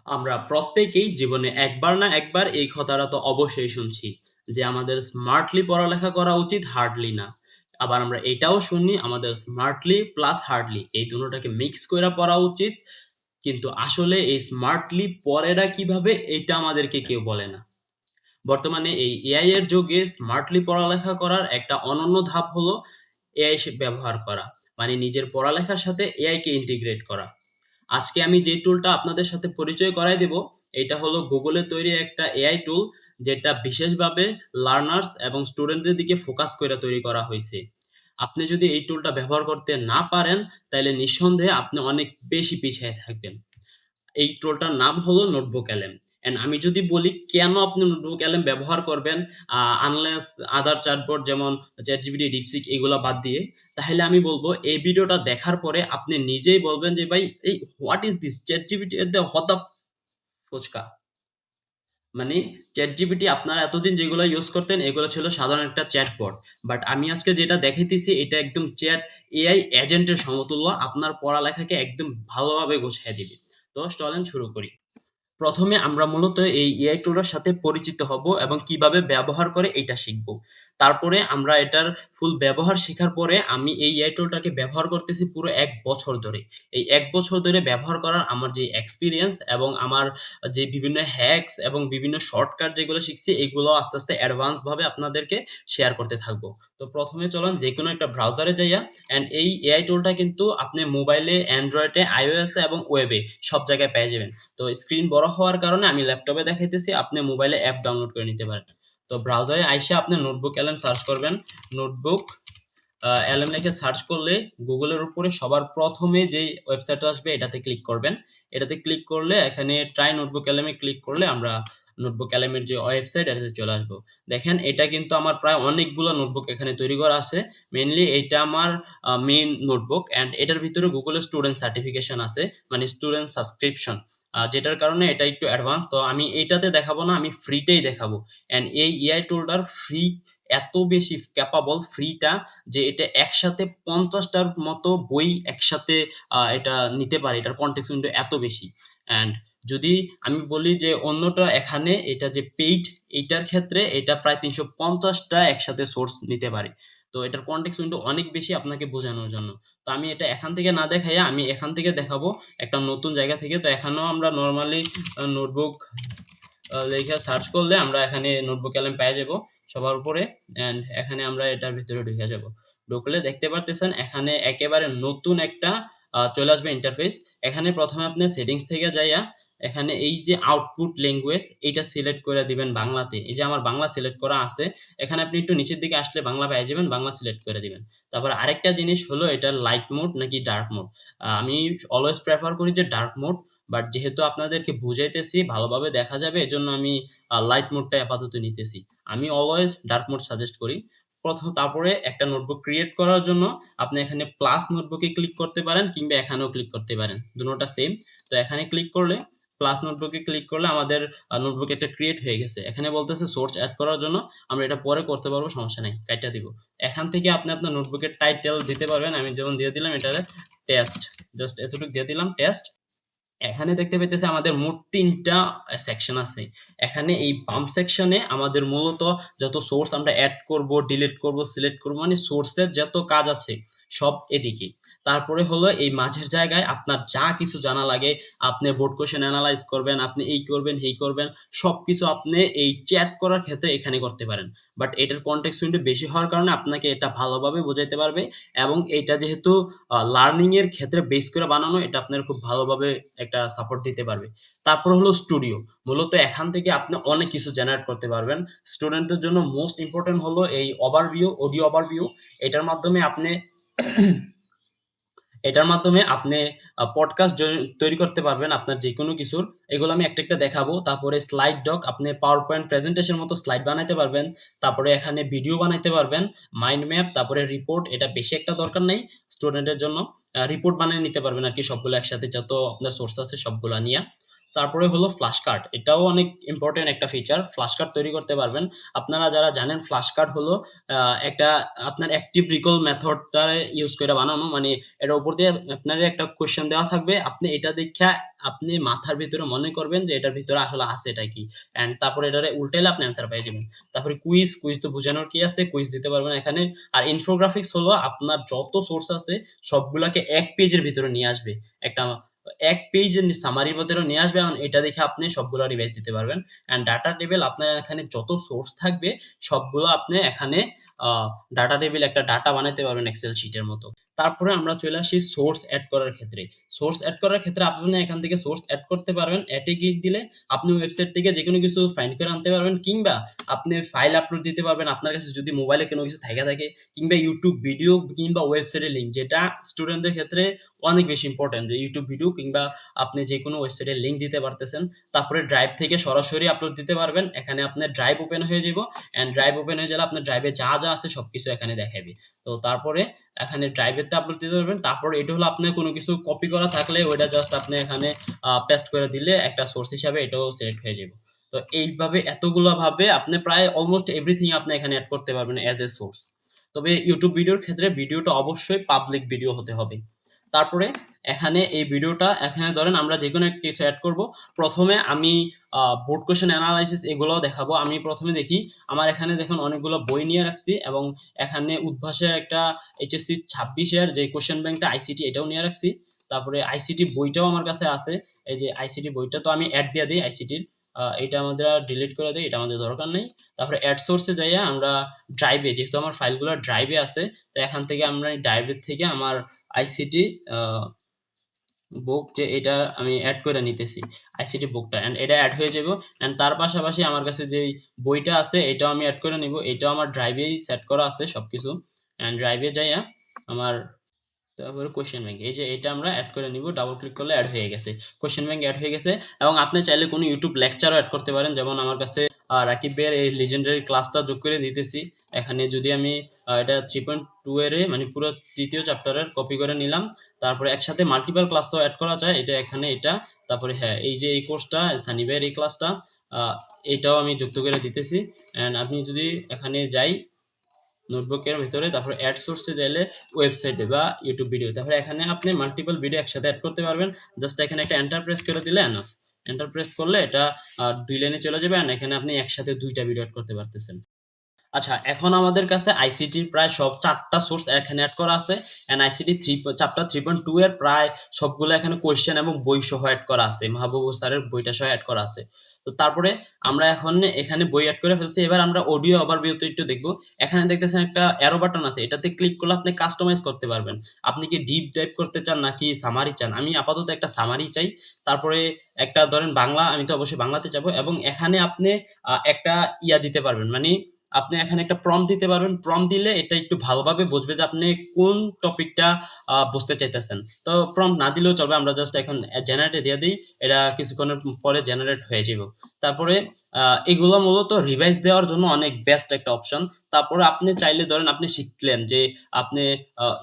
আমরা প্রত্যেকেই জীবনে একবার না একবার এই কথাটা তো অবশ্যই শুনছি যে আমাদের স্মার্টলি পড়ালেখা করা উচিত, হার্ডলি না। আবার আমরা এটাও শুনি আমাদের স্মার্টলি প্লাস হার্ডলি এই দুটোটাকে মিক্স করে পড়া উচিত। কিন্তু আসলে এই স্মার্টলি পড়েরা কিভাবে এটা আমাদেরকে কেউ বলে না। বর্তমানে এই এআই এর যুগে স্মার্টলি পড়ালেখা করার একটা অনন্য ধাপ হলো এআই ব্যবহার করা, মানে নিজের পড়ালেখার সাথে এআই কে ইন্টিগ্রেট করা। আজকে আমি যে টুলটা আপনাদের সাথে পরিচয় করাই দেব, এটা হলো গুগলের তৈরি একটা এআই টুল, যেটা বিশেষভাবে লার্নার্স এবং স্টুডেন্টদের দিকে ফোকাস করে তৈরি করা হয়েছে। আপনি যদি এই টুলটা ব্যবহার করতে না পারেন, তাহলে নিঃসন্দেহে আপনি অনেক বেশি পিছিয়ে থাকবেন। এই টুলটার নাম হলো নোটবুক এলএম। এন্ড আমি যদি বলি কেন আপনি নোটবুক এলএম ব্যবহার করবেন, আনলেস আদার চ্যাটবট যেমন চ্যাটজিপিটি, ডিপসিক এগুলা বাদ দিয়ে, তাহলে আমি বলবো এই ভিডিওটা দেখার পরে আপনি নিজেই বলবেন যে ভাই এই হোয়াট ইজ দিস চ্যাটজিপিটি এর হতা ফুচকা। মানে চ্যাটজিপিটি আপনারা এতদিন যেগুলো ইউজ করতেন এগুলো ছিল সাধারণ একটা চ্যাটবট, বাট আমি আজকে যেটা দেখাইতেছি এটা একদম চ্যাট এআই এজেন্টের সমতুল্য, আপনার পড়ালেখাকে একদম ভালোভাবে গোছায় দিবে। তো চলেন শুরু করি। প্রথমে আমরা মূলত এই এআই টুলের সাথে পরিচিত হব এবং কিভাবে ব্যবহার করে এটা শিখব। তারপরে আমরা এটার ফুল ব্যবহার শেখার পরে আমি এই এআই টুলটাকে ব্যবহার করতেছি পুরো ১ বছর ধরে। এই ১ বছর ধরে ব্যবহার করার আমার যে এক্সপিরিয়েন্স এবং আমার যে বিভিন্ন হ্যাকস এবং বিভিন্ন শর্টকাট যেগুলো শিখছি এগুলো আস্তে আস্তে অ্যাডভান্স ভাবে আপনাদেরকে শেয়ার করতে থাকবো। তো প্রথমে চলুন যে কোনো একটা ব্রাউজারে যাইয়া, অ্যান্ড এই এআই টুলটা কিন্তু আপনি মোবাইলে, অ্যান্ড্রয়েডে, আইওএসে এবং ওয়েবে সব জায়গায় পেয়ে যাবেন। তো স্ক্রিন বড় হওয়ার কারণে আমি ল্যাপটপে দেখাইতেছি, আপনি মোবাইলে অ্যাপ ডাউনলোড করে নিতে পারেন। তো ব্রাউজারে আইসা আপনি নোটবুক এলএম সার্চ করবেন। নোটবুক এলএম লিখে সার্চ করলে গুগলের উপরে সবার প্রথমে যেই ওয়েবসাইটটা আসবে এটাতে ক্লিক করবেন। এটাতে ক্লিক করলে এখানে ট্রাই নোটবুক এলএমে ক্লিক করলে আমরা নোটবুক এলএমের যে ওয়েবসাইট এটাতে চলে আসবো। দেখেন এটা কিন্তু আমার প্রায় অনেকগুলো নোটবুক এখানে তৈরি করা আছে। মেইনলি এটা আমার মেইন নোটবুক, অ্যান্ড এটার ভিতরে গুগলের স্টুডেন্ট সার্টিফিকেশন আছে, মানে স্টুডেন্ট সাবস্ক্রিপশন, যেটার কারণে এটা একটু অ্যাডভান্স। তো আমি এইটাতে দেখাবো না, আমি ফ্রিতেই দেখাবো। অ্যান্ড এই এআই টুলটার ফ্রি এত বেশি ক্যাপাবল ফ্রিটা যে এটা একসাথে 50টার মতো বই একসাথে এটা নিতে পারে, এটার কনটেক্সট কিন্তু এত বেশি। অ্যান্ড যদি আমি বলি যে অন্যটা এখানে এটা যে পেইড, এইটার ক্ষেত্রে এটা প্রায় 350টা একসাথে সোর্স নিতে পারে। তো এটার কনটেক্সট কিন্তু অনেক বেশি আপনাকে বোঝানোর জন্য। তো আমি এটা এখান থেকে না দেখাইয়া আমি এখান থেকে দেখাবো একটা নতুন জায়গা থেকে। তো এখানেও আমরা নর্মালি নোটবুক লেখা সার্চ করলে আমরা এখানে নোটবুক এলএম পেয়ে যাব সবার উপরে। অ্যান্ড এখানে আমরা এটার ভিতরে ঢুকে যাব। ঢুকলে দেখতে পারতেছেন এখানে একেবারে নতুন একটা চলে আসবে ইন্টারফেস। এখানে প্রথমে আপনি সেটিংস থেকে যাইয়া এখানে এই যে আউটপুট ল্যাঙ্গুয়েজ এটা সিলেক্ট করে দিবেন বাংলাতে। এই যে আমার বাংলা সিলেক্ট করা আছে, এখানে আপনি একটু নিচের দিকে আসলে বাংলা পেয়ে যাবেন, বাংলা সিলেক্ট করে দিবেন। তারপর আরেকটা জিনিস হলো এটা লাইট মোড নাকি ডার্ক মোড। আমি অলওয়েজ প্রেফার করি যে ডার্ক মোড, বাট যেহেতু আপনাদেরকে বুঝাইতেছি ভালোভাবে দেখা যাবে এজন্য আমি লাইট মোডটা আপাতত নিতেছি। আমি অলওয়েজ ডার্ক মোড সাজেস্ট করি। তারপরে একটা নোটবুক ক্রিয়েট করার জন্য আপনি এখানে প্লাস নোটবুকে ক্লিক করতে পারেন কিংবা এখানেও ক্লিক করতে পারেন, দুটোটা সেম। তো এখানে ক্লিক করলে, প্লাস নোটবুকে ক্লিক করলে আমাদের নোটবুক একটা ক্রিয়েট হয়ে গেছে। এখানে বলতেছে সোর্স অ্যাড করার জন্য, আমরা এটা পরে করতে পারবো, সমস্যা নেই, কাইটা দিব। এখান থেকে আপনি আপনার নোটবুকের টাইটেল দিতে পারবেন। আমি যেমন দিয়ে দিলাম এটাতে টেস্ট, জাস্ট এতটুকু দিয়ে দিলাম টেস্ট। এখানে দেখতে পেতেছি আমাদের মোট ৩টা সেকশন আছে। এখানে এই বাম সেকশনে আমাদের মূলত যত সোর্স আমরা অ্যাড করব, ডিলিট করব, সিলেক্ট করব, মানে সোর্সের যত কাজ আছে সব এদিকে। তারপরে হলো এই মাঝের জায়গায় আপনার যা কিছু জানা লাগে, আপনি বোর্ড কোশ্চেন অ্যানালাইজ করবেন, আপনি এই করবেন, এই করবেন, সবকিছু আপনি এই চ্যাট করার ক্ষেত্রে এখানে করতে পারেন। বাট এটার কনটেক্সট কিন্তু বেশি হওয়ার কারণে আপনাকে এটা ভালোভাবে বোঝাইতে পারবে, এবং এটা যেহেতু লার্নিং এর ক্ষেত্রে বেস করে বানানো, এটা আপনার খুব ভালোভাবে একটা সাপোর্ট দিতে পারবে। তারপর হলো স্টুডিও। মূলত এখান থেকে আপনি অনেক কিছু জেনারেট করতে পারবেন। স্টুডেন্টদের জন্য মোস্ট ইম্পর্টেন্ট হলো এই ওভারভিউ, অডিও ওভারভিউ। এটার মাধ্যমে আপনি এটার মাধ্যমে আপনি পডকাস্ট তৈরি করতে পারবেন আপনার যে কোনো কিছুর। এগুলো আমি একটা একটা দেখাবো। তারপরে স্লাইড ডক, আপনি পাওয়ার পয়েন্ট প্রেজেন্টেশন মতো স্লাইড বানাইতে পারবেন। তারপরে এখানে ভিডিও বানাইতে পারবেন, মাইন্ড ম্যাপ, তারপরে রিপোর্ট। এটা বেশি একটা দরকার নেই স্টুডেন্টের জন্য। রিপোর্ট বানিয়ে নিতে পারবেন আর কি, সবগুলো একসাথে, যত আপনার সোর্স আছে সবগুলো নিয়ে। তারপরে হলো ফ্ল্যাশ কার্ড, এটাও অনেক ইম্পর্টেন্ট একটা ফিচার। ফ্ল্যাশ কার্ড তৈরি করতে পারবেন। আপনারা যারা জানেন, ফ্ল্যাশ কার্ড হলো একটা আপনার অ্যাক্টিভ রিকল মেথডটা ইউজ করে বানানো, মানে এটার উপর দিয়ে আপনার একটা কোয়েশ্চেন দেওয়া থাকবে, আপনি এটা দেখা আপনি মাথার ভিতরে মনে করবেন যে এটার ভিতরে আসলে আছে এটা কি, অ্যান্ড তারপরে এটারে উল্টাইলে আপনি অ্যান্সার পেয়ে যাবেন। তারপরে কুইজ, কুইজ তো বোঝানোর কি আছে, কুইজ দিতে পারবেন এখানে। আর ইনফোগ্রাফিক্স হলো আপনার যত সোর্স আছে সবগুলাকে এক পেজের ভিতরে নিয়ে আসবে, একটা এক পেজের সামারির মধ্যে নিয়ে আসবে, এবং এটা দেখে আপনি সবগুলো রিভাইজ দিতে পারবেন। অ্যান্ড ডাটা টেবিল, আপনার এখানে যত সোর্স থাকবে সবগুলো আপনি এখানে ডাটা টেবিল একটা ডাটা বানাতে পারবেন এক্সেল শিটের মতো। তারপরে আমরা চলে আসি সোর্স অ্যাড করার ক্ষেত্রে। সোর্স অ্যাড করার ক্ষেত্রে আপনি এখান থেকে সোর্স অ্যাড করতে পারবেন। অ্যাডে ক্লিক দিলে আপনি ওয়েবসাইট থেকে যে কোনো কিছু ফাইন্ড করে আনতে পারবেন, কিংবা আপনি ফাইল আপলোড দিতে পারবেন আপনার কাছে যদি মোবাইলে কোনো কিছু থাকে, কিংবা ইউটিউব ভিডিও কিংবা ওয়েবসাইটের লিঙ্ক, যেটা স্টুডেন্টদের ক্ষেত্রে অনেক বেশি ইম্পর্টেন্ট, যে ইউটিউব ভিডিও কিংবা আপনি যে কোনো ওয়েবসাইটের লিঙ্ক দিতে পারতেছেন। তারপরে ড্রাইভ থেকে সরাসরি আপলোড দিতে পারবেন। এখানে আপনার ড্রাইভ ওপেন হয়ে যাব, অ্যান্ড ড্রাইভ ওপেন হয়ে গেলে আপনার ড্রাইভে যা যা আছে সবকিছু এখানে দেখাবে। তো তারপরে এখানে ড্রাইভেতে আপলোড দিতে পারবেন। তারপরে এটা হলো আপনার কোনো কিছু কপি করা থাকলে ওইটা জাস্ট আপনি এখানে পেস্ট করে দিলে একটা সোর্স হিসাবে এটাও সিলেক্ট হয়ে যাবে। তো এইভাবে এতগুলো ভাবে আপনি প্রায় অলমোস্ট এভরিথিং আপনি এখানে অ্যাড করতে পারবেন অ্যাজ এ সোর্স। তবে ইউটিউব ভিডিওর ক্ষেত্রে ভিডিওটা অবশ্যই পাবলিক ভিডিও হতে হবে। তারপরে এখানে এই ভিডিওটা এখানে ধরেন আমরা যে কোনো কিছু অ্যাড করব। প্রথমে আমি বোর্ড কোয়েশ্চেন অ্যানালাইসিস এগুলোও দেখাবো। আমি প্রথমে দেখি, আমার এখানে দেখুন অনেকগুলো বই নিয়ে রাখছি, এবং এখানে উদ্ভাসের একটা এইচএসসি 26-এর যে কোয়েশ্চেন ব্যাংকটা আইসিটি এটাও নিয়ে রাখছি। তারপরে আইসিটি বইটাও আমার কাছে আছে, এই যে আইসিটি বইটা তো আমি অ্যাড দিয়ে দিই আইসিটির। এটা আমাদের ডিলিট করে দিই, এটা আমাদের দরকার নেই। তারপরে অ্যাড সোর্সে যাইয়া আমরা ড্রাইভে, যেহেতু আমার ফাইলগুলো ড্রাইভে আছে, তো এখান থেকে আমরা ড্রাইভের থেকে আমার আইসিটি বুক, যে এটা আমি অ্যাড করে নিতেছি আইসিটি বুকটা, অ্যান্ড এটা অ্যাড হয়ে যাব। অ্যান্ড তার পাশাপাশি আমার কাছে যেই বইটা আছে এটাও আমি অ্যাড করে নিব, এটাও আমার ড্রাইভেই সেট করা আছে সব কিছু। অ্যান্ড ড্রাইভে যাইয়া আমার, তারপরে কোশ্চেন ব্যাংক, এই যে এটা আমরা অ্যাড করে নিব, ডাবল ক্লিক করলে অ্যাড হয়ে গেছে, কোশ্চেন ব্যাংক অ্যাড হয়ে গেছে। এবং আপনি চাইলে কোনো ইউটিউব লেকচারও অ্যাড করতে পারেন, যেমন আমার কাছে রাকিব ভাইয়ের এই লিজেন্ডারি ক্লাসটা যোগ করে দিতেছি। এখানে যদি আমি এটা 3.2 এর মানে পুরো তৃতীয় চ্যাপ্টারের কপি করে নিলাম, তারপরে একসাথে মাল্টিপল ক্লাসও অ্যাড করা যায়, এটা এখানে এটা। তারপরে হ্যাঁ, এই যে এই কোর্সটা সানি ভাইয়ের এই ক্লাসটা, এটাও আমি যুক্ত করে দিতেছি। অ্যান্ড আপনি যদি এখানে যাই নোটবুকের ভিতরে, তারপরে অ্যাড সোর্সে যাইলে ওয়েবসাইটে বা ইউটিউব ভিডিও, তারপরে এখানে আপনি মাল্টিপল ভিডিও একসাথে অ্যাড করতে পারবেন। জাস্ট এখানে একটা এন্টার প্রেস করে দিলে না, এন্টার প্রেস করলে এটা 2 লাইনে চলে যাবে, আর এখানে আপনি একসাথে 2টা ভিডিও অ্যাড করতে পারতেছেন। আচ্ছা, এখন আমাদের কাছে আইসিটির প্রায় সব 4টা সোর্স এখানে অ্যাড করা আছে, এন্ড আইসিটি চ্যাপ্টার 3.2 এর প্রায় সবগুলো এখানে কোয়েশ্চেন এবং বই সহ অ্যাড করা আছে, মাহবুব স্যারের বইটা সহ অ্যাড করা আছে। তো তারপরে আমরা এখন এখানে বই অ্যাড করে ফেলছি। এবার আমরা অডিও ওভারভিউতে একটু দেখবো। এখানে দেখতেছেন একটা অ্যারো বাটন আছে, এটাতে ক্লিক করলে আপনি কাস্টমাইজ করতে পারবেন। আপনি কি ডিপ ডাইভ করতে চান নাকি সামারি চান? আমি আপাতত একটা সামারি চাই। তারপরে একটা ধরেন বাংলা, আমি তো অবশ্যই বাংলাতে যাবো, এবং এখানে আপনি একটা ইয়া দিতে পারবেন, মানে আপনি এখানে একটা প্রম্পট দিতে পারবেন। প্রম্পট দিলে এটা একটু ভালোভাবে বুঝবে যে আপনি কোন টপিকটা বুঝতে চাইতেছেন। তো প্রম্পট না দিলেও চলবে, আমরা জাস্ট এখন জেনারেটে দিয়ে দিই, এটা কিছুক্ষণের পরে জেনারেট হয়ে যাব। তারপরে এগুলো মূলত রিভাইজ দেওয়ার জন্য অনেক বেস্ট একটা অপশন। তারপরে আপনি চাইলে ধরেন আপনি শিখলেন যে আপনি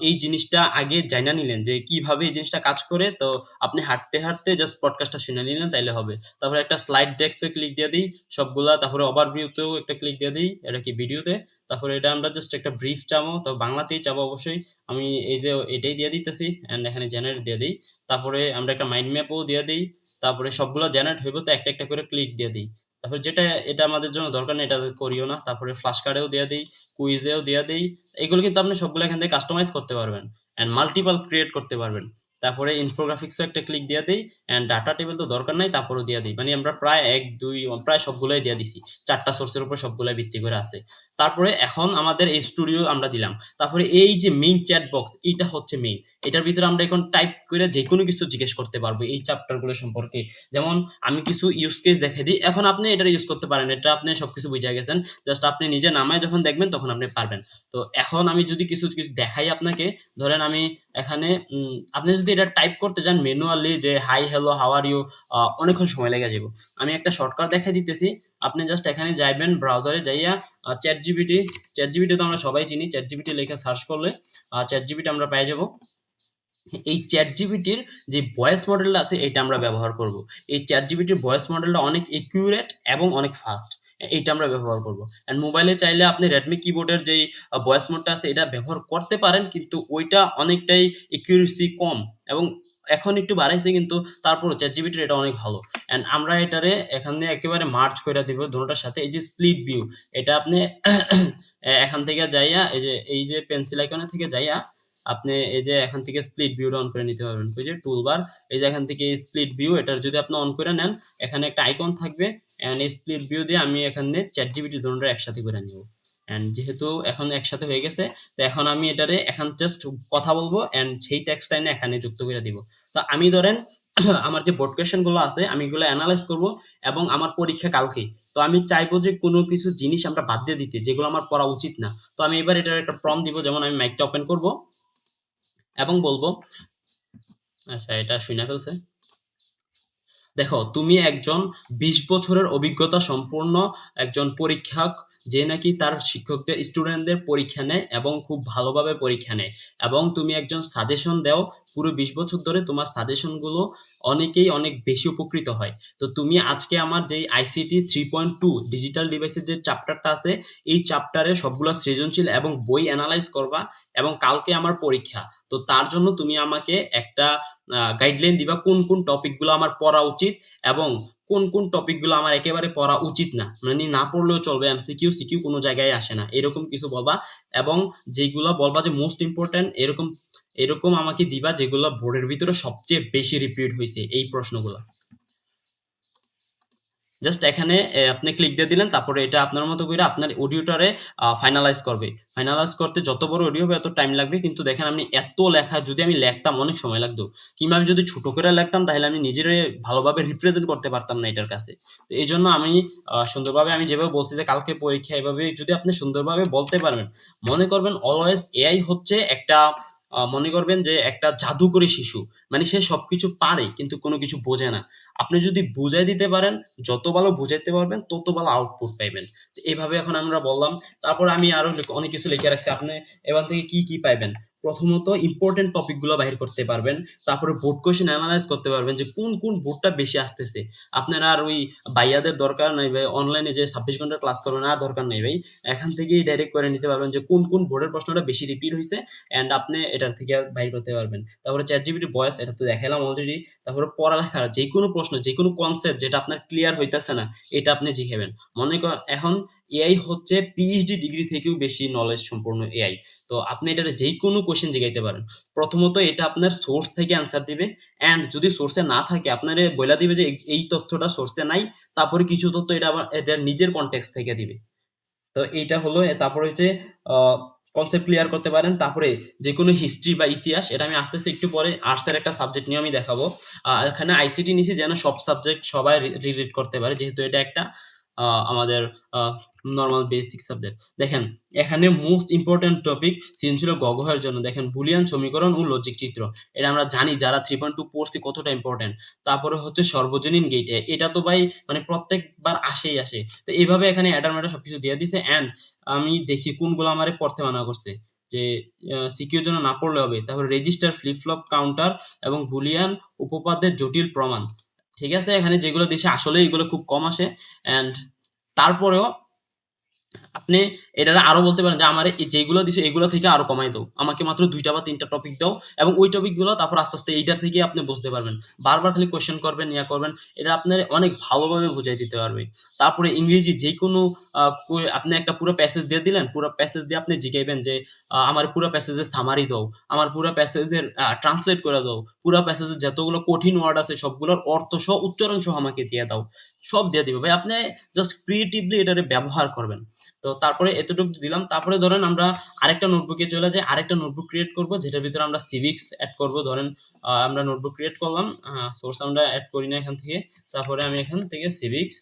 এই জিনিসটা আগে জানা নিলেন যে কিভাবে এই জিনিসটা কাজ করে, তো আপনি হাঁটতে হাঁটতে জাস্ট পডকাস্টটা শুনে নিলেন, তাইলে হবে। তারপরে একটা স্লাইড ডেস্কে ক্লিক দিয়ে দিই সবগুলা, তারপরে ওভারভিউতেও একটা ক্লিক দিয়ে দিই, এটা কি ভিডিওতে। তারপরে এটা আমরা জাস্ট একটা ব্রিফ চাবো, তো বাংলাতেই চাবো অবশ্যই। আমি এই যে এটাই দিয়ে দিতেছি, অ্যান্ড এখানে জেনারেট দিয়ে দিই। তারপরে আমরা একটা মাইন্ড ম্যাপও দিয়ে দিই। তারপরে সবগুলো জেনারেট হইব, তো একটা একটা করে ক্লিক দিয়ে দিই। তারপরে যেটা এটা আমাদের জন্য দরকার নেই, এটা করিও না। তারপরে ফ্ল্যাশ কার্ডেও দিয়ে দিই, কুইজেও দিয়ে দিই। এগুলো কিন্তু আপনি সবগুলো এখান থেকে কাস্টমাইজ করতে পারবেন, অ্যান্ড মাল্টিপল ক্রিয়েট করতে পারবেন। তারপরে ইনফোগ্রাফিক্সও একটা ক্লিক দিয়ে দিই, অ্যান্ড ডাটা টেবিল তো দরকার নাই, তারপরেও দিয়ে দিই। মানে আমরা প্রায় 1 2 প্রায় সবগুলোই দিয়ে দিছি, 4টা সোর্সের উপর সবগুলাই ভিত্তি করে আছে। তারপরে এখন আমাদের এই স্টুডিও আমরা দিলাম। তারপরে এই যে মেইন চ্যাট বক্স, এইটা হচ্ছে মেইন। এটার ভিতরে আমরা এখন টাইপ করে যে কোনো কিছু জিজ্ঞেস করতে পারবো এই চ্যাপ্টারগুলো সম্পর্কে। যেমন আমি কিছু ইউজ কেস দেখে দিই, এখন আপনি এটা ইউজ করতে পারেন, এটা আপনি সবকিছু বুঝে গেছেন। জাস্ট আপনি নিজে নামায় যখন দেখবেন তখন আপনি পারবেন। তো এখন আমি যদি কিছু কিছু দেখাই আপনাকে, ধরেন আমি এখানে আপনি যদি এটা টাইপ করতে চান ম্যানুয়ালি, যে hi hello how are you, অনেকক্ষণ সময় লেগে যাবে। আমি একটা শর্টকাট দেখাই দিতেছি। আপনি জাস্ট এখানে যাইবেন, ব্রাউজারে যাইয়া চ্যাট জিপিটি, চ্যাট জিপিটি তো আমরা সবাই চিনি, চ্যাট জিপিটি লিখে সার্চ করলে চ্যাট জিপিটি আমরা পেয়ে যাব। এই চ্যাট জিপিটির যে ভয়েস মডেলটা আছে এটা আমরা ব্যবহার করব। এই চ্যাট জিপিটির ভয়েস মডেলটা অনেক একিউরেট এবং অনেক ফাস্ট, এইটা আমরা ব্যবহার করব। অ্যান্ড মোবাইলে চাইলে আপনি রেডমি কিবোর্ডের যেই ভয়েস মোডটা আছে এটা ব্যবহার করতে পারেন, কিন্তু ওইটা অনেকটাই একিউরেসি কম, এবং এখন একটু বাড়াইছে, কিন্তু তারপরও চ্যাট জিপিটির এটা অনেক ভালো। অ্যান্ড আমরা এটারে এখানে একেবারে মার্চ করে দিব দুটোটার সাথে। এই যে স্প্লিট ভিউ, এটা আপনি এখান থেকে যাইয়া এই যে পেন্সিল আইকনে থেকে যাইয়া আপনি এই যে এখান থেকে স্প্লিট ভিউটা অন করে নিতে পারবেন। ওই যে টুলবার, এই যে এখান থেকে স্প্লিট ভিউ, এটার যদি আপনি অন করে নেন এখানে একটা আইকন থাকবে, এন্ড এই স্প্লিট ভিউ দিয়ে আমি এখানে চ্যাট জিপিটি দুটোটা একসাথে করে নিব। এন্ড যেহেতু এখন একসাথে হয়ে গেছে, তো এখন আমি এটারে এখন জাস্ট কথা বলবো এন্ড সেই টেক্সটটা এনে এখানে যুক্ত করে দিব। তো আমি ধরেন আমার যে বোর্ড কোয়েশ্চেন গুলো আছে আমি এগুলো অ্যানালাইজ করব, এবং আমার পরীক্ষা কালকে। তো আমি চাইবো যে কোনো কিছু জিনিস আমরা বাদ দিয়ে দিতে যেগুলো আমার পড়া উচিত না। তো আমি এবার এটার একটা প্রম্পট দিব, যেমন আমি মাইকটা ওপেন করব এবং বলবো, আচ্ছা এটা শুনে ফেলছে। দেখো, তুমি একজন ২০ বছরের অভিজ্ঞতা সম্পন্ন একজন পরীক্ষক, যে নাকি তার শিক্ষকদের স্টুডেন্টদের পরীক্ষা নেয় এবং খুব ভালোভাবে পরীক্ষা নেয়, এবং তুমি একজন সাজেশন দাও পুরো ২০ বছর ধরে, তোমার সাজেশনগুলো অনেকেই অনেক বেশি উপকৃত হয়। তো তুমি আজকে আমার যেই আইসিটি 3.2 ডিজিটাল ডিভাইসের যে চ্যাপ্টারটা আছে, এই চ্যাপ্টারে সবগুলো সৃজনশীল এবং বই অ্যানালাইজ করবা, এবং কালকে আমার পরীক্ষা। তো তার জন্য তুমি আমাকে একটা গাইডলাইন দিবা কোন কোন টপিকগুলো আমার পড়া উচিত, এবং কোন কোন টপিকগুলো আমার একেবারে পড়া উচিত না, মানে না পড়লেও চলবে, এমসিকিউ সিকিউ কোনো জায়গায় আসে না, এরকম কিছু বলবা। এবং যেগুলো বলবা যে মোস্ট ইম্পর্টেন্ট, এরকম এরকম আমাকে দিবা যেগুলো বোর্ডের ভিতরে সবচেয়ে বেশি রিপিট হয়েছে এই প্রশ্নগুলো। জাস্ট এখানে আপনি ক্লিক দিয়ে দিলেন, তারপরে এটা আপনার মতো করে আপনার অডিওটারে ফাইনালাইজ করবে। ফাইনালাইজ করতে যত বড় অডিও হবে এত টাইম লাগবে, কিন্তু দেখেন আমি এত লেখা যদি আমি লিখতাম অনেক সময় লাগতো, কিংবা আমি যদি ছোট করে লিখতাম তাহলে আমি নিজেরে ভালোভাবে রিপ্রেজেন্ট করতে পারতাম না এটার কাছে। তো এই জন্য আমি সুন্দরভাবে আমি যেভাবে বলছি যে কালকে পরীক্ষা, এভাবে যদি আপনি সুন্দরভাবে বলতে পারবেন, মনে করবেন অলওয়েজ এআই হচ্ছে একটা মনে করবেন যে একটা জাদুকরী শিশু, মানে সে সবকিছু পারে কিন্তু কোনো কিছু বোঝে না। আপনি যদি বুঝাই দিতে পারেন, যত ভালো বুঝাইতে পারবেন তত ভালো আউটপুট পাইবেন। তো এইভাবে এখন আমরা বললাম। তারপর আমি আরো অনেক কিছু লিখে রাখছি, আপনি এবার থেকে কি কি পাইবেন। প্রথমত ইম্পর্টেন্ট টপিকগুলো বাহির করতে পারবেন, তারপরে বোর্ড কোয়েশ্চেন অ্যানালাইজ করতে পারবেন যে কোন কোন বোর্ডটা বেশি আসতেছে। আপনার আর ওই ভাইয়াদের দরকার নাই ভাই, অনলাইনে যে ২৬ ঘন্টা ক্লাস করবেন আর দরকার নেই ভাই, এখান থেকেই ডাইরেক্ট করে নিতে পারবেন যে কোন কোন বোর্ডের প্রশ্নটা বেশি রিপিট হয়েছে, অ্যান্ড আপনি এটার থেকে বাইর করতে পারবেন। তারপরে চ্যাট জিপিটি ভয়েস, এটা তো দেখালাম অলরেডি। তারপরে পড়ালেখার যে কোনো প্রশ্ন, যে কোনো কনসেপ্ট যেটা আপনার ক্লিয়ার হইতেছে না, এটা আপনি জিখাবেন। মনে করেন এখন এআই হচ্ছে পিএইচডি ডিগ্রি থেকেও বেশি নলেজ সম্পূর্ণ এআই। তো আপনি এটা যেই কোনো কোশ্চেন জিগাইতে পারেন। প্রথমত এটা আপনার সোর্স থেকে অ্যান্সার দিবে, অ্যান্ড যদি সোর্সে না থাকে আপনারে বলে দিবে যে এই তথ্যটা সোর্সে নাই, তারপরে কিছু তথ্য এটা আবার এটা নিজের কনটেক্সট থেকে দিবে। তো এইটা হলো। তারপরে হচ্ছে কনসেপ্ট ক্লিয়ার করতে পারেন। তারপরে যে কোনো হিস্ট্রি বা ইতিহাস, এটা আমি আস্তে আস্তে একটু পরে আর্টসের একটা সাবজেক্ট নিয়ে আমি দেখাবো। এখানে আইসিটি নিছি যেন সব সাবজেক্ট সবাই রিলেট করতে পারে, যেহেতু এটা একটা আমাদের নর্মাল বেসিক সাবজেক্ট। দেখেন এখানে মোস্ট ইম্পর্টেন্ট টপিক সৃজনশীল গগহের জন্য, দেখেন বুলিয়ান সমীকরণ ও লজিক চিত্র, এটা আমরা জানি যারা 3.2 পড়ছি কতটা ইম্পর্টেন্ট। তারপরে হচ্ছে সর্বজনীন গেট, এটা তো ভাই মানে প্রত্যেকবার আসেই আসে। তো এইভাবে এখানে অ্যাডার ম্যাডার সবকিছু দিয়ে দিছে। অ্যান্ড আমি দেখি কোনগুলো আমারে পড়তে মানা করছে, যে সিকিউর জন্য না পড়লে হবে। তারপর রেজিস্টার, ফ্লিপ ফ্লপ, কাউন্টার এবং বুলিয়ান উপপাদ্যের জটিল প্রমাণ। ঠিক আছে, এখানে যেগুলো দিছে আসলে এগুলো খুব কম আসে। অ্যান্ড তারপরেও আপনি এটা আরো বলতে পারেন যে আমার যেগুলো দিছে এগুলো থেকে আরো কমাই দাও, আমাকে মাত্র 2টা বা 3টা টপিক দাও, এবং ওই টপিকগুলো তারপর আস্তে আস্তে এইটার থেকে আপনি বুঝতে পারবেন। বারবার খালি কোয়েশ্চেন করবেন, ইয়া করবেন, এটা আপনার অনেক ভালোভাবে বুঝাই দিতে পারবে। তারপরে ইংরেজি যে কোনো আপনি একটা পুরো প্যাসেজ দিয়ে দিলেন, পুরো প্যাসেজ দিয়ে আপনি জিগাইবেন যে আমার পুরো প্যাসেজের সামারি দাও, আমার পুরো প্যাসেজের ট্রান্সলেট করে দাও, পুরো প্যাসেজের যতগুলো কঠিন ওয়ার্ড আছে সবগুলোর অর্থ সহ উচ্চারণ সহ আমাকে দিয়ে দাও। সব দিয়ে দিবে ভাই, আপনি জাস্ট ক্রিয়েটিভলি এটারে ব্যবহার করবেন। তো তারপরে এতটুকু দিলাম। তারপরে ধরেন আমরা আরেকটা নোটবুকে চলে যাই, আরেকটা নোটবুক ক্রিয়েট করব যেটার ভিতরে আমরা সিভিক্স অ্যাড করব। ধরেন আমরা নোটবুক ক্রিয়েট করলাম, সোর্স আমরা অ্যাড করি না এখান থেকে। তারপরে আমি এখান থেকে সিভিক্স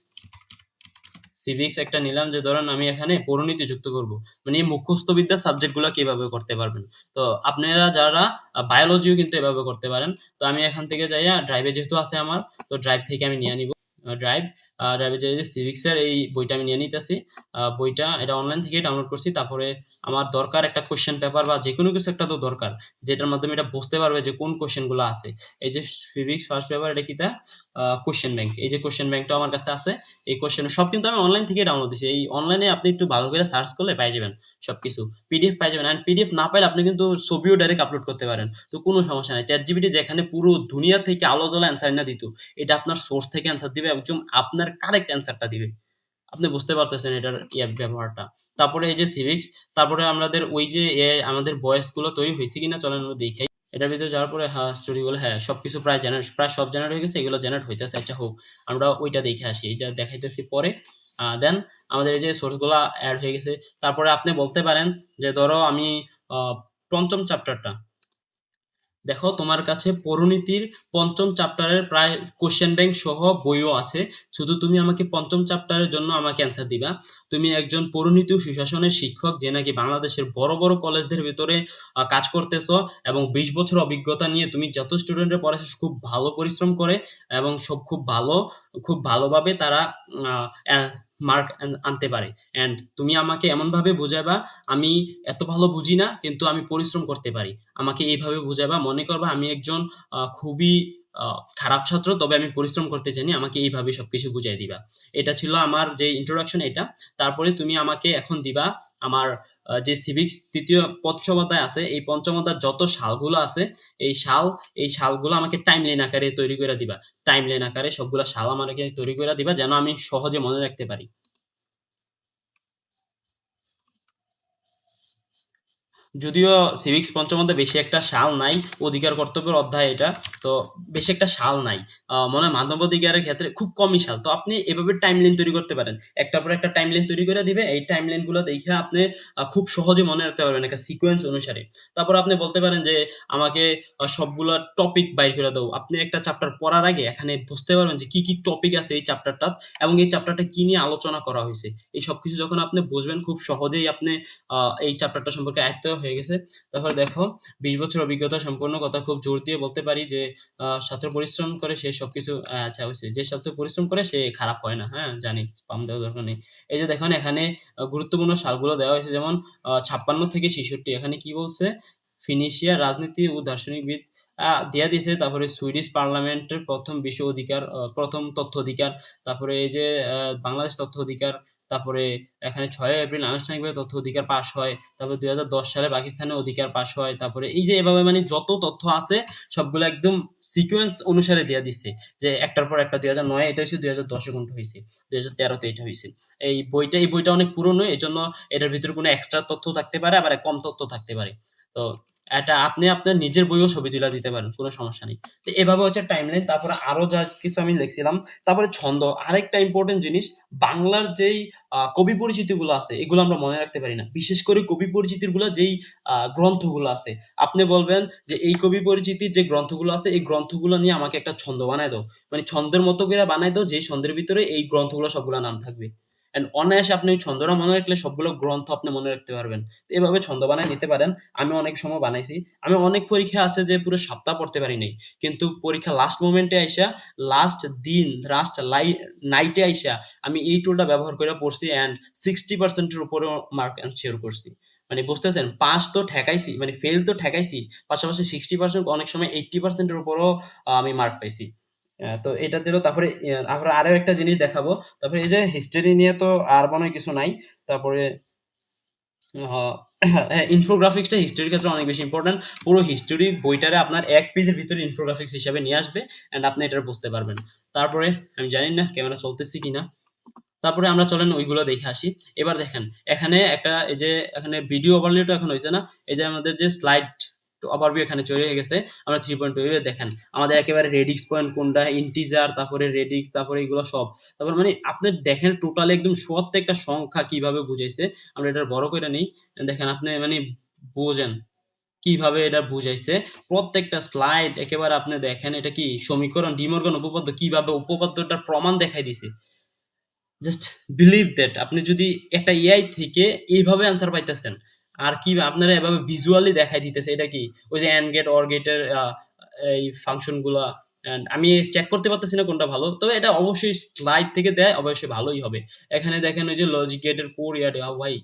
সিভিক্স একটা নিলাম, যে ধরেন আমি এখানে পরিণতি যুক্ত করব, মানে এই মুখস্থ বিদ্যার সাবজেক্টগুলো কিভাবে করতে পারবেন। তো আপনারা যারা বায়োলজিও কিন্তু এভাবে করতে পারেন। তো আমি এখান থেকে যাইয়া ড্রাইভে যেহেতু আছে আমার, তো ড্রাইভ থেকে আমি নিয়ে নিব। ড্রাইভ, ড্রাইভে যে সিভিক্সের এই বইটা আমি নিয়ে নিতেছি। বইটা এটা অনলাইন থেকে ডাউনলোড করছি। তারপরে আমার দরকার একটা কোশ্চেন পেপার বা যে কোনো কিছু একটা তো দরকার, যেটার মাধ্যমে এটা বুঝতে পারবে যে কোন কোশ্চেনগুলো আছে। এই যে সিভিক্স ফার্স্ট পেপার, এটা কিতা কোশ্চেন ব্যাংক, এই যে কোশ্চেন ব্যাংকটা আমার কাছে আছে। এই কোশ্চেন সব কিন্তু আমি অনলাইন থেকে ডাউনলোড দিছি। এই অনলাইনে আপনি একটু ভালো করে সার্চ করলে পাই যাবেন সবকিছু, পিডিএফ পাই যাবেন। অ্যান্ড পিডিএফ না পাইলে আপনি কিন্তু ছবিও ডাইরেক্ট আপলোড করতে পারেন, তো কোনো সমস্যা নাই। চ্যাট জিপিটি যেখানে পুরো দুনিয়া থেকে আলো জ্বলা অ্যান্সার না দিত, এটা আপনার সোর্স থেকে অ্যান্সার দিবে, একদম আপনার কারেক্ট অ্যান্সারটা দিবে। আপনি বুঝতে পারতেছেন এটার ব্যবহারটা। তারপরে এই যে সিভিক্স, তারপরে আমাদের ওই যে আমাদের ভয়েস গুলো তৈরি হয়েছে কিনা চলেন আমরা দেখাই। এটার ভিতরে যাওয়ার পরে হ্যাঁ স্টোরি গুলো, হ্যাঁ সবকিছু প্রায় সব জেনারেট হয়ে গেছে, এগুলো জেনারেট হইতেছে। আচ্ছা হোক, আমরা ওইটা দেখে আসি, এটা দেখাইতেছি পরে। দেন আমাদের এই যে সোর্স গুলা অ্যাড হয়ে গেছে। তারপরে আপনি বলতে পারেন যে ধরো আমি পঞ্চম চ্যাপ্টারটা দেখো, তোমার কাছে পরিণীতির পঞ্চম চ্যাপ্টারের প্রায় কোশ্চেন ব্যাংক সহ বইও আছে। শুধু তুমি আমাকে পঞ্চম চ্যাপ্টারের জন্য আমাকে অ্যান্সার দিবা। তুমি একজন পরিণীতি ও সুশাসনের শিক্ষক, যে নাকি বাংলাদেশের বড় বড় কলেজদের ভিতরে কাজ করতেছো, এবং 20 বছর অভিজ্ঞতা নিয়ে তুমি যত স্টুডেন্টের পড়াচ্ছ খুব ভালো পরিশ্রম করে, এবং সব খুব ভালোভাবে তারা মার্ক আনতে পারে। অ্যান্ড তুমি আমাকে এমনভাবে বুঝাবা, আমি এত ভালো বুঝি না কিন্তু আমি পরিশ্রম করতে পারি, আমাকে এইভাবে বুঝাবা। মনে করবা আমি একজন খুবই খারাপ ছাত্র, তবে আমি পরিশ্রম করতে জানি, আমাকে এইভাবে সবকিছু বুঝাই দিবা। এটা ছিল আমার যে ইন্ট্রোডাকশন এটা। তারপরে তুমি আমাকে এখন দিবা আমার যে সিভিক্স তৃতীয় পঞ্চম অধ্যায় আছে, এই পঞ্চম অধ্যায়ের যত সালগুলো আছে, এই সাল এই সালগুলো আমাকে টাইম লাইন আকারে তৈরি করে দিবা। টাইম লাইন আকারে সবগুলা সাল আমাকে তৈরি করে দিবা, যেন আমি সহজে মনে রাখতে পারি। যদিও সিভিক্স পঞ্চম অধ্যায় বেশি একটা সাল নাই, অধিকার কর্তব্যের অধ্যায় এটা, তো বেশি একটা সাল নাই। মনে হয় মানব অধিকারের ক্ষেত্রে খুব কমই সাল। তো আপনি এভাবে টাইম লাইন তৈরি করতে পারেন, একটার পর একটা টাইম লাইন তৈরি করে দিবে। এই টাইম লাইন গুলো দেখে আপনি খুব সহজে মনে রাখতে পারবেন একটা সিকোয়েন্স অনুসারে। তারপর আপনি বলতে পারেন যে আমাকে সবগুলো টপিক বাই করে দাও। আপনি একটা চ্যাপ্টার পড়ার আগে এখানে বুঝতে পারবেন যে কি কি টপিক আছে এই চ্যাপ্টারটা, এবং এই চ্যাপ্টারটা কি নিয়ে আলোচনা করা হয়েছে। এই সবকিছু যখন আপনি বুঝবেন, খুব সহজেই আপনি এই চ্যাপ্টারটা সম্পর্কে আয়ত্ত হয়ে গেছে। তারপর দেখো, 20 বছর অভিজ্ঞতা সম্পন্ন, কথা খুব জোর দিয়ে বলতে পারি যে ছাত্র পরিশ্রম করে সে সবকিছু আচ্ছা হয়েছে, যে ছাত্র পরিশ্রম করে সে খারাপ হয় না। হ্যাঁ জানি, পাম দেওয়ার দরকার নেই। এই যে দেখুন এখানে গুরুত্বপূর্ণ সালগুলো দেওয়া হয়েছে, যেমন 56 থেকে 66। এখানে কি বলছে, ফিনিশিয়া রাজনীতি ও দার্শনিকবিদ দিয়া দিছে। তারপরে সুইডিশ পার্লামেন্টের প্রথম বিশ্ব অধিকার, প্রথম তথ্য অধিকার। তারপরে এই যে বাংলাদেশ তথ্য অধিকার। তারপরে এখানে 6 এপ্রিল আনুষ্ঠানিকভাবে তথ্য অধিকার পাশ হয়। তারপরে 2010 সালে পাকিস্তানের অধিকার পাশ হয়। তারপরে এই যে এভাবে মানে যত তথ্য আছে সবগুলো একদম সিকোয়েন্স অনুসারে দেয়া দিচ্ছে, যে একটার পর একটা। 2009 এটা হয়েছে, 2010 কোনটা হয়েছে, 2013-তে এটা হয়েছে। এই বইটা অনেক পুরনো, এই জন্য এটার ভিতরে কোনো এক্সট্রা তথ্য থাকতে পারে, আবার কম তথ্য থাকতে পারে। তো এটা আপনি আপনার নিজের বইও ছবি তুলে দিতে পারেন, কোনো সমস্যা নেই। তো এভাবে হচ্ছে টাইমলাইন। তারপরে আরো যা কিছু আমি লিখছিলাম। তারপরে ছন্দ, আরেকটা ইম্পর্টেন্ট জিনিস। বাংলার যেই কবি পরিচিতিগুলো আছে এগুলো আমরা মনে রাখতে পারি না, বিশেষ করে কবি পরিচিতির গুলো যেই গ্রন্থগুলো আছে। আপনি বলবেন যে এই কবি পরিচিতির যে গ্রন্থগুলো আছে এই গ্রন্থগুলো নিয়ে আমাকে একটা ছন্দ বানায় দাও, মানে ছন্দের মতো করে বানায় দাও, যেই ছন্দের ভিতরে এই গ্রন্থগুলো সবগুলো নাম থাকবে। এন্ড অনায়াসে আপনি ওই ছন্দটা মনে রাখলে সবগুলো গ্রন্থ আপনি মনে রাখতে পারবেন। তো এভাবে ছন্দ বানায় নিতে পারেন। আমি অনেক সময় বানাইছি। আমি অনেক পরীক্ষা আছে যে পুরো সপ্তাহ পড়তে পারি নাই, কিন্তু পরীক্ষা লাস্ট মোমেন্টে আইসা, লাস্ট দিন, লাস্ট নাইটে আইসা আমি এই টুলটা ব্যবহার করে পড়ছি, অ্যান্ড 60%-এর উপরেও মার্ক এনশিওর করছি। মানে বুঝতেছেন, পাস তো ঠেকাইছি, মানে ফেল তো ঠেকাইছি, পাশাপাশি 60%, অনেক সময় 80%-এর উপরও আমি মার্ক পাইছি। তো এটা দিল। তারপরে আমরা আরো একটা জিনিস দেখাবো। তারপরে এই যে হিস্টোরি নিয়ে তো আর মনে হয় কিছু নাই। তারপরে ইনফোগ্রাফিক্সটা হিস্টোরির ক্ষেত্রে অনেক বেশি ইম্পর্টেন্ট। পুরো হিস্টোরি বইটারে আপনার এক পেজের ভিতরে ইনফোগ্রাফিক্স হিসাবে নিয়ে আসবে, অ্যান্ড আপনি এটা বুঝতে পারবেন। তারপরে আমি জানি না ক্যামেরা চলতেছি কিনা। তারপরে আমরা চলেন ওইগুলো দেখে আসি। এবার দেখেন এখানে একটা, এই যে এখানে ভিডিও ওভারভিউটা এখন হয়েছে না, এই যে আমাদের যে স্লাইড ওভারভিউ এখানে চলে গেছে। আমরা 3.2 দেখেন আমাদের একেবারে রেডিক্স পয়েন্ট কোনটা, ইন্টিজার, তারপরে রেডিক্স, তারপরে এগুলো সব। তারপর মানে আপনি দেখেন টোটালি একদম প্রত্যেকটা সংখ্যা কিভাবে বুঝাইছে। আমরা এটা বড় করে নেই, দেখেন আপনি মানে বোঝেন কিভাবে এটা বুঝাইছে। প্রত্যেকটা স্লাইড একেবারে আপনি দেখেন, এটা কি সমীকরণ, ডিমর্গন উপপাদ্য, কিভাবে উপপাদ্যটার প্রমাণ দেখাই দিছে। জাস্ট বিলিভ দ্যাট আপনি যদি একটা এআই থেকে এইভাবে আনসার পাইতেছেন, আর কি আপনারা এভাবে ভিজুয়ালি দেখাই দিতেছে, এটা কি ওই যে অ্যান্ড গেট অর গেটের এই ফাংশন গুলা, অ্যান্ড আমি চেক করতে পারতেছি না কোনটা ভালো, তবে এটা অবশ্যই স্লাইড থেকে দেয়, অবশ্যই ভালোই হবে। এখানে দেখেন ওই যে লজিক গেটের কোর ইয়ারে ভাই,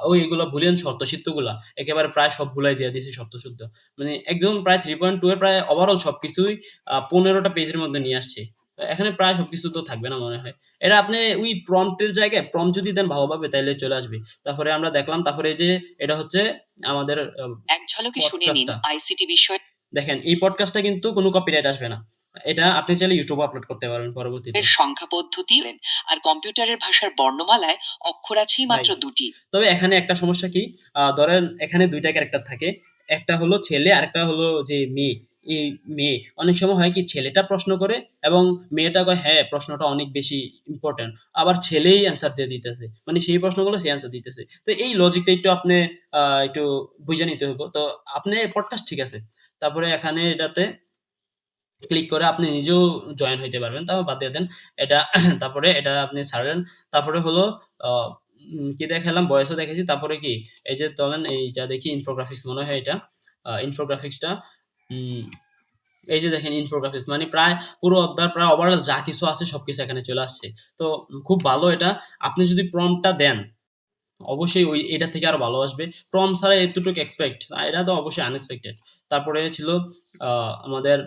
ওই এগুলো বুলিয়ান শর্তসিদ্ধগুলা একেবারে প্রায় সবগুলাই দিয়ে দিয়েছে শর্তসিদ্ধ, মানে একদম প্রায় 3.2 এর প্রায় ওভারঅল সবকিছুই 15টা পেজের মধ্যে নিয়ে আসছে। তো এখানে প্রায় সবকিছু তো থাকবে না মনে হয়। এটা আপনি ওই প্রম্পটের জায়গায় প্রম্পট যদি দেন ভালোভাবে তাইলে চলে আসবে। তারপরে আমরা দেখলাম, তারপরে এই যে এটা হচ্ছে আমাদের এক ঝলকে শুনে নিন পডকাস্টটা। আইসিটি বিষয় দেখেন এই পডকাস্টটা কিন্তু কোনো কপিরাইট আসবে না। এটা আপনি চাইলে ইউটিউবে আপলোড করতে পারবেন পরবর্তীতে। এর সংখ্যা পদ্ধতি আর কম্পিউটারের ভাষার বর্ণমালায় অক্ষর আছেই ভাই, মাত্র 2টি। তবে এখানে একটা সমস্যা কি, ধরেন এখানে ২ টা ক্যারেক্টার থাকে। একটা হলো ছেলে, আরেকটা হলো যে মেয়ে। এই মেয়ে অনেক সময় হয় কি ছেলেটা প্রশ্ন করে এবং মেয়েটা কয় হ্যাঁ, প্রশ্নটা অনেক বেশি ইম্পোর্টেন্ট। আবার ছেলেই অ্যান্সার দিয়ে দিতেছে। মানে সেই প্রশ্নগুলো সে অ্যান্সার দিতেছে। তো এই লজিকটা একটু আপনি একটু বুঝে নিতে হইব। তো আপনি পডকাস্ট ঠিক আছে। তারপরে এখানে এটাতে ক্লিক করে আপনি নিজেও জয়েন হইতে পারবেন। তারপর বাদ দিয়ে দেন এটা। তারপরে এটা আপনি ছাড়েন। তারপরে হলো কি দেখালাম, ভয়েসও দেখেছি। তারপরে কি এই যে চলেন এইটা দেখি, ইনফোগ্রাফিক্স মনে হয় এটা। ইনফোগ্রাফিক্সটা এই যে দেখেন, ইনফোগ্রাফিক্স মানে প্রায় পুরো অধ্যায় প্রায় ওভারঅল যা কিছু আছে সবকিছু এখানে চলে আসছে। তো খুব ভালো এটা। আপনি যদি প্রম্পটটা দেন অবশ্যই ওই এটা থেকে আরো ভালো আসবে। প্রম্পট ছাড়া এতটুকু এক্সপেক্ট, এটা তো অবশ্যই আনএক্সপেক্টেড। তারপরে ছিল আমাদের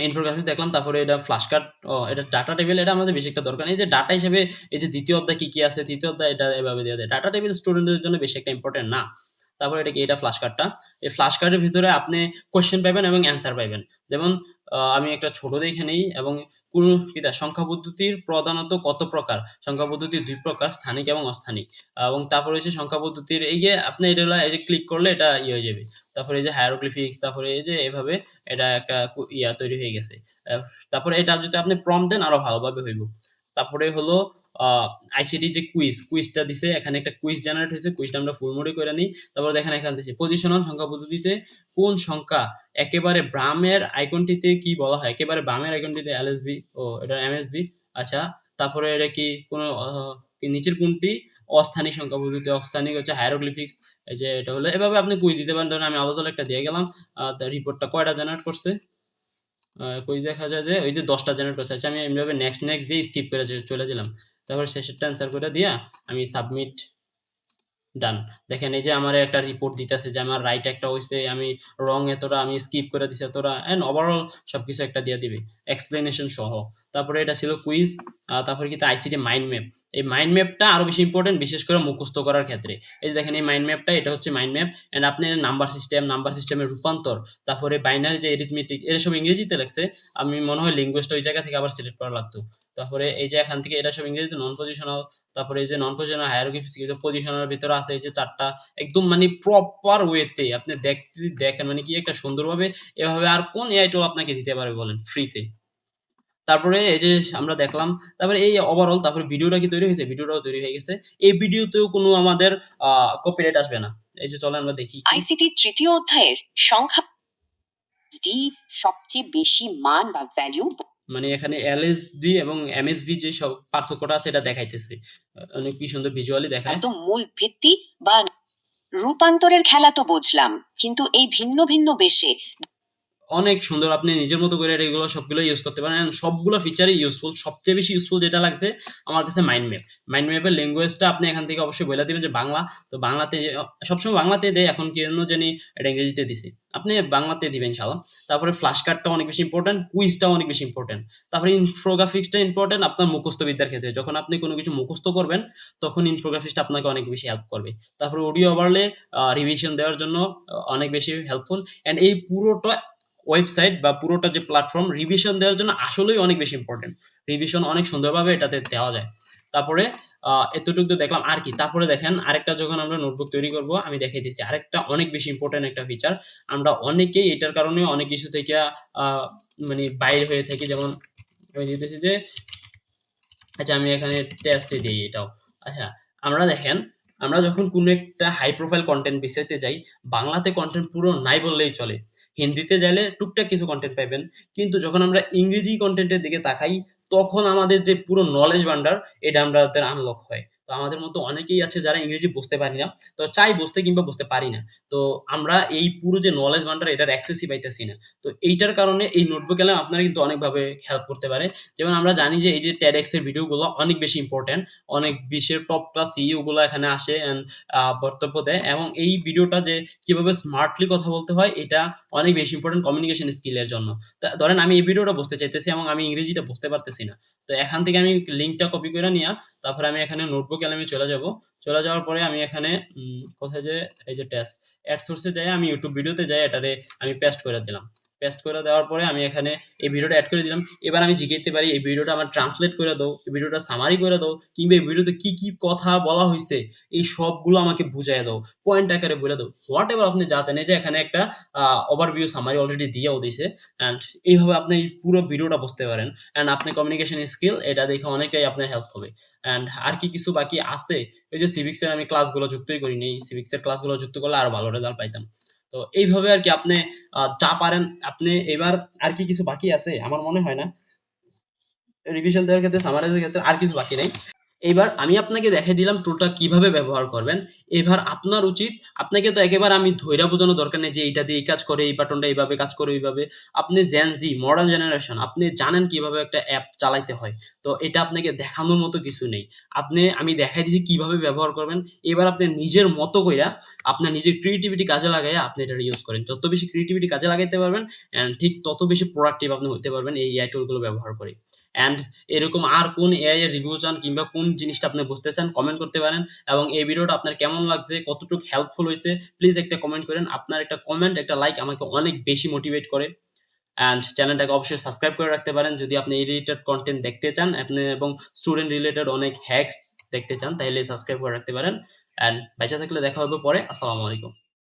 ইনফোগ্রাফিক্স দেখলাম। তারপরে এটা ফ্ল্যাশ কার্ড, এটা ডাটা টেবিল, এটা আমাদের বেশি একটা দরকার নেই। এই যে ডাটা হিসেবে এই যে দ্বিতীয় অধ্যায় কি কি আছে, তৃতীয় অধ্যায় এটা এভাবে দিয়ে দেয়। ডাটা টেবিল স্টুডেন্টদের জন্য বেশি একটা ইম্পর্টেন্ট না। তারপরে এটা কি, এটা ফ্ল্যাশ কার্ডটা। এই ফ্ল্যাশ কার্ডের ভিতরে আপনি কোয়েশ্চেন পাবেন এবং অ্যান্সার পাবেন। যেমন আমি একটা ছোট দেখে নেই, এবং কোন কিটা সংখ্যা পদ্ধতির প্রধানত কত প্রকার। সংখ্যা পদ্ধতি 2 প্রকার, স্থানিক এবং অস্থানিক। এবং তারপরে হচ্ছে সংখ্যা পদ্ধতির এই যে আপনি এটা এই যে ক্লিক করলে এটা ইয়ে হয়ে যাবে। তারপরে এই যে হায়ারোগ্লিফিক্স, তারপরে এই যে এভাবে এটা একটা ইয়া তৈরি হয়ে গেছে। আহ, তারপরে এটা যদি আপনি প্রম্পট দেন আরো ভালোভাবে হইব। তারপরে হলো আইসিটি যে কুইজটা দিছে, এখানে একটা কুইজ জেনারেট হয়েছে, কুইজটা আমরা ফুল মোডে করে নিই। তারপর দেখেন এখানে দিছে পজিশনাল সংখ্যা পদ্ধতিতে কোন সংখ্যা একেবারে বামের আইকনটিতে কি বলা হয়, একেবারে বামের আইকনটিতে এলএসবি, ও এটা এমএসবি। আচ্ছা, তারপরে এটা কি কোন নিচের কোনটি অস্থানিক সংখ্যা পদ্ধতি, অস্থানিক হচ্ছে হায়ারোগ্লিফিক্স। এই যে এটা হলো এভাবে আপনি কুইজ দিতে পারেন। ধরেন আমি আলোচনা একটা দিয়ে গেলাম, তার রিপোর্টটা কয়টা জেনারেট করছে, কই দেখা যায় যে ওই যে 10টা জেনারেট করছে। আচ্ছা, আমি এমনিভাবে নেক্সট নেক্সট দিয়ে স্কিপ করে চলে গেলাম। তারপরে শেষেরটা অ্যান্সার করে দিয়া আমি সাবমিট, ডান। দেখেন এই যে আমার একটা রিপোর্ট দিতেছে যে আমার রাইট একটা হইছে, আমি রং এতটা, আমি স্কিপ করে দিছি এতটা, এন্ড ওভারঅল সবকিছু একটা দিয়ে দিবে এক্সপ্লেনেশন সহ। তারপরে এটা ছিল কুইজ। তারপরে কিন্তু আইসিটি মাইন্ড ম্যাপ। এই মাইন্ড ম্যাপটা আরো বেশি ইম্পর্টেন্ট, বিশেষ করে মুখস্থ করার ক্ষেত্রে। এই যে দেখেন এই মাইন্ড ম্যাপটা, এটা হচ্ছে মাইন্ড ম্যাপ। এন্ড আপনি নাম্বার সিস্টেমের রূপান্তর, তারপরে বাইনারি যে এরিথমেটিক, এটা সব ইংরেজিতে লেখছে। আমি মনে হয় লিঙ্গুইস্ট ওই জায়গা থেকে আবার সিলেক্ট করা লাগতো। তারপরে এই যে এখান থেকে এটা সব ইংরেজিতে, নন পজিশনাল। তারপরে এই যে নন পজিশনাল হায়ারার্কি পজিশনের ভিতরে আছে এই যে 4টা, একদম মানে প্রপার ওয়েতে আপনি দেখতে দেখেন, মানে কি একটা সুন্দরভাবে। এভাবে আর কোন এআই টুল আপনাকে দিতে পারে বলেন ফ্রিতে? তারপরে এই যে আমরা দেখলাম, তারপরে এই ওভারঅল, তারপরে ভিডিওটা কি তৈরি হয়েছে, ভিডিওটাও তৈরি হয়ে গেছে। এই ভিডিওতেও কোনো আমাদের কপিরাইট আসবে না। এই যে চলেন আমরা দেখি একটু। আইসিটি তৃতীয় অধ্যায়ের সংখ্যা ডি সবচেয়ে বেশি মান বা ভ্যালু, মানে এখানে এলএসবি এবং এমএসবি যে সব পার্থক্যটা আছে এটা দেখাইতেছে। অনেক কি সুন্দর ভিজুয়ালি দেখায়। একদম মূল ভিত্তি বা রূপান্তরের খেলা তো বুঝলাম, কিন্তু এই ভিন্ন ভিন্ন বেশে অনেক সুন্দর, আপনি নিজের মতো করে এগুলো সবগুলো ইউজ করতে পারেন। and সবগুলো ফিচারই ইউজফুল। সবচেয়ে বেশি ইউজফুল যেটা লাগছে আমার কাছে মাইন্ড ম্যাপ। মাইন্ড ম্যাপের ল্যাঙ্গুয়েজটা আপনি এখান থেকে অবশ্যই বলে দিবেন যে বাংলা। তো বাংলাতে সবসময় বাংলাতে দেয়, এখন কেন জানি এটা ইংরেজিতে দিছি, আপনি বাংলাতে দিবেন ইনশাল্লাহ। তারপরে ফ্ল্যাশ কার্ডটা অনেক বেশি ইম্পর্টেন্ট, কুইজটাও অনেক বেশি ইম্পর্টেন্ট। তারপরে ইনফোগ্রাফিক্সটা ইম্পর্টেন্ট আপনার মুখস্থ বিদ্যার ক্ষেত্রে, যখন আপনি কোনো কিছু মুখস্থ করবেন তখন ইনফোগ্রাফিক্সটা আপনাকে অনেক বেশি হেল্প করবে। তারপরে অডিও ওভারলে রিভিশন দেওয়ার জন্য অনেক বেশি হেল্পফুল। অ্যান্ড এই পুরোটা ওয়েবসাইট বা পুরোটা যে প্ল্যাটফর্ম রিভিশন দেওয়ার জন্য আসলেই অনেক বেশি ইম্পর্টেন্ট। রিভিশন অনেক সুন্দরভাবে এটাতে দেওয়া যায়। তারপরে এতটুকু তো দেখলাম আর কি। তারপরে দেখেন আরেকটা, যখন আমরা নোটবুক তৈরি করব আমি দেখাই দিচ্ছি আরেকটা অনেক বেশি ইম্পর্টেন্ট একটা ফিচার। আমরা অনেকেই এটার কারণে অনেক কিছু থেকে মানে বাইরে হয়ে থাকি। যেমন আমি দিতেছি যে, আচ্ছা আমি এখানে টেস্টে দিই এটাও। আচ্ছা, আমরা দেখেন, আমরা যখন কোনো একটা হাই প্রোফাইল কন্টেন্ট বেসাইতে যাই, বাংলাতে কন্টেন্ট পুরো নাই বললেই চলে। হিন্দিতে যাইলে টুকটাক কিছু কন্টেন্ট পাইবেন। কিন্তু যখন আমরা ইংরেজি কন্টেন্টের দিকে তাকাই, তখন আমাদের যে পুরো নলেজ ভান্ডার এটা আমাদের আনলক হয়। তো আমাদের মধ্যে অনেকেই আছে যারা ইংরেজি বুঝতে পারি না, তো চাই বুঝতে কিংবা বুঝতে পারি না। তো আমরা এই পুরো যে নলেজ ভান্ডার এটার অ্যাক্সেসই পাইতেছি না। তো এইটার কারণে এই নোটবুক এলাম আপনারা কিন্তু অনেকভাবে হেল্প করতে পারে। যেমন আমরা জানি যে এই যে TEDx এর ভিডিওগুলো অনেক বেশি ইম্পর্টেন্ট, অনেক বিশ্বের টপ ক্লাস সিইও গুলো এখানে আসে এন্ড বক্তব্য দেয়, এবং এই ভিডিওটা যে কিভাবে স্মার্টলি কথা বলতে হয় এটা অনেক বেশি ইম্পর্টেন্ট কমিউনিকেশন স্কিলের জন্য। তা ধরেন আমি এই ভিডিওটা বুঝতে চাইতেছি এবং আমি ইংরেজিটা বুঝতে পারতেছি না, তো এখান থেকে আমি লিঙ্কটা কপি করে নিয়ে তারপরে আমি এখানে নোটবুক এলামে চলে যাব। চলে যাওয়ার পরে আমি এখানে কোথায় যে এই যে টেস্ট অ্যাড সোর্সে যাই, আমি ইউটিউব ভিডিওতে যাই, এটারে আমি পেস্ট করে দিলাম। পেস্ট করে দেওয়ার পরে আমি এখানে এই ভিডিওটা অ্যাড করে দিলাম। এবার আমি জিজ্ঞাসা পারি এই ভিডিওটা আমার ট্রান্সলেট করে দাও, এই ভিডিওটা সামারি করে দাও, কিংবা এই ভিডিওতে কি কি কথা বলা হয়েছে এই সবগুলো আমাকে বুঝাই দাও, পয়েন্ট আকারে বলে দাও, হোয়াট এভার আপনি যা চান। এই যে এখানে একটা ওভারভিউ সামারি অলরেডি দিয়েও দিছে, অ্যান্ড এইভাবে আপনি এই পুরো ভিডিওটা বুঝতে পারেন, অ্যান্ড আপনি কমিউনিকেশন স্কিল এটা দেখে অনেকটাই আপনার হেল্প হবে। অ্যান্ড আর কি কিছু বাকি আছে, ওই যে সিভিক্সের আমি ক্লাসগুলো যুক্তই করিনি, এই সিভিক্সের ক্লাসগুলো যুক্ত করলে আরো ভালো রেজাল্ট পাইতাম। তো এইভাবে আর কি আপনি যা পারেন আপনি এবার। আর কি কিছু বাকি আছে? আমার মনে হয় না রিভিশন দেওয়ার ক্ষেত্রে, সামারাইজের ক্ষেত্রে আর কিছু বাকি নাই। এইবার আমি আপনাকে দেখাই দিলাম টুলটা কিভাবে ব্যবহার করবেন। এবার আপনার উচিত, আপনাকে তো একেবারে আমি ধইরা বোঝানো দরকার নেই যে এইটা দিয়ে এই কাজ করে, এই বাটনটা এইভাবে কাজ করে ওইভাবে। আপনি জেন জি মডার্ন জেনারেশন, আপনি জানেন কিভাবে একটা অ্যাপ চালাইতে হয়। তো এটা আপনাকে দেখানোর মতো কিছু নেই। আমি দেখাই দিছি কিভাবে ব্যবহার করবেন। এবার আপনি নিজের মতো কইরা আপনার নিজের ক্রিয়েটিভিটি কাজে লাগাইয়া আপনি এটা ইউজ করেন। যত বেশি ক্রিয়েটিভিটি কাজে লাগাইতে পারবেন এন্ড ঠিক তত বেশি প্রোডাক্টিভ আপনি হইতে পারবেন এই এআই টুলগুলো ব্যবহার করে। অ্যান্ড এরকম আর কোন এআই এর রিভিউ চান কিংবা কোন জিনিসটা আপনি বুঝতে চান কমেন্ট করতে পারেন। এবং এই ভিডিওটা আপনার কেমন লাগছে, কতটুকু হেল্পফুল হয়েছে, প্লিজ একটা কমেন্ট করেন। আপনার একটা কমেন্ট, একটা লাইক আমাকে অনেক বেশি মোটিভেট করে। অ্যান্ড চ্যানেলটাকে অবশ্যই সাবস্ক্রাইব করে রাখতে পারেন যদি আপনি এই রিলেটেড কন্টেন্ট দেখতে চান, আপনি এবং স্টুডেন্ট রিলেটেড অনেক হ্যাকস দেখতে চান, তাইলে সাবস্ক্রাইব করে রাখতে পারেন। অ্যান্ড বেঁচে থাকলে দেখা হবে পরে। আসসালামু আলাইকুম।